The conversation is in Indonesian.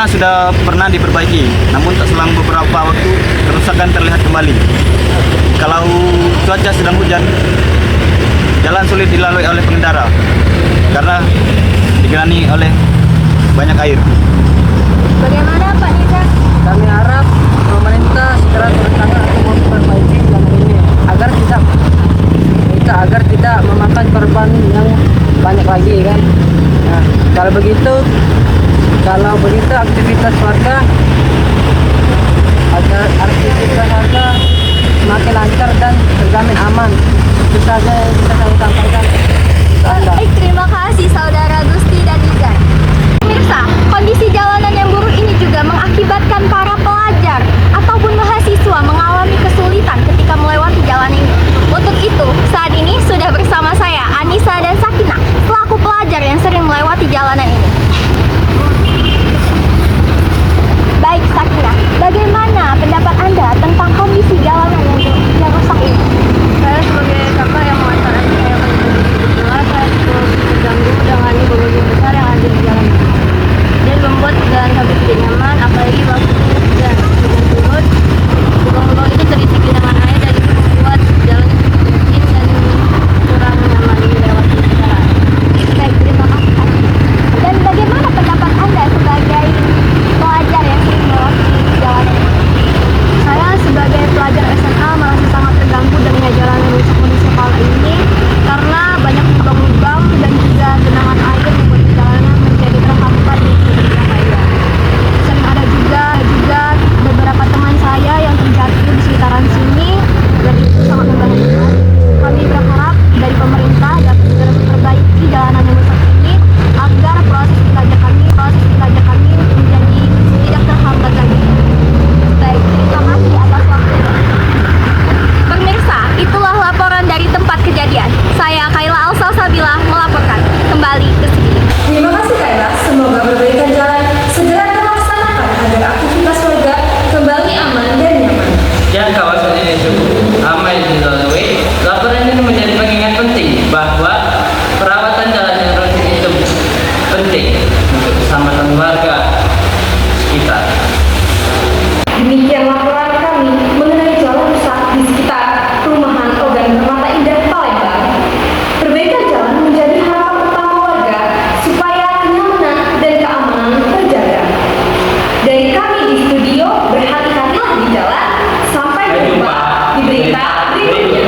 sudah pernah diperbaiki, namun tak selang beberapa waktu kerusakan terlihat kembali. Kalau cuaca sedang hujan, jalan sulit dilalui oleh pengendara karena digenangi oleh banyak air. Bagaimana Pak Nizar? Kami harap pemerintah segera turun tangan untuk memperbaiki jalan ini agar tidak memakan korban yang banyak lagi kan. Nah, kalau begitu aktivitas warga semakin lancar dan terjamin aman. Itu saja yang bisa saya sampaikan. Baik, terima kasih Saudara Gusti dan Nizar. Pemirsa, kondisi jalanan yang buruk ini juga mengakibatkan para pelajar ataupun mahasiswa mengalami kesulitan ketika melewati jalan ini. Untuk itu, saat ini sudah bersama saya, Anissa dan Sakinah, selaku pelajar yang sering melewati jalanan ini. Baik, Sakinah, bagaimana pendapat Anda tentang kondisi jalanan yang rusak ini? Saya sebagai kakak yang mengantar adik saya ke sekolah, saya cukup terganggu dengan beban besar yang ada di jalan ini dan membuat jalan kami tidak nyaman, apalagi waktu hujan turun. Lubang-lubang itu terisi genangan air dan itu membuat jalan licin dan kurang nyaman dilewati kendaraan. Baik, terima kasih. Dan bagaimana pendapat Anda sebagai pelajar yang sering melewati jalanan ini? Saya sebagai pelajar SMA merasa sangat terganggu dengan jalan yang rusak municipal ini karena banyak lubang-lubang dan juga genangan air membuat jalanan menjadi terhambat di berbahaya. Sering ada juga beberapa teman saya yang terjatuh di sekitaran sini dan itu sangat membahayakan. Kami berharap dari pemerintah dapat segera memperbaiki jalanan yang rusak ini agar proses belajar kami menjadi tidak terhambat lagi. Baik, terima kasih atas waktunya. Pemirsa, itulah laporan dari tempat kejadian. Saya Kaila Alsalsabila melaporkan kembali ke sini. Terima kasih Kaila, semoga perbaikan jalan segera terlaksanakan agar aktivitas warga kembali aman dan nyaman. Jika kawasan ini cukup ramai dilalui, laporan ini menjadi pengingat penting bahwa perawatan jalan yang rutin itu penting untuk keselamatan warga sekitar. Demikian laporan kami mengenai jalan rusak di sekitar perumahan Ogan Permata Indah Palembang. Perbaikan jalan menjadi harapan utama warga supaya kenyamanan dan keamanan terjaga. Dari kami di studio, berhati-hatilah di jalan. Sampai jumpa di berita berikutnya.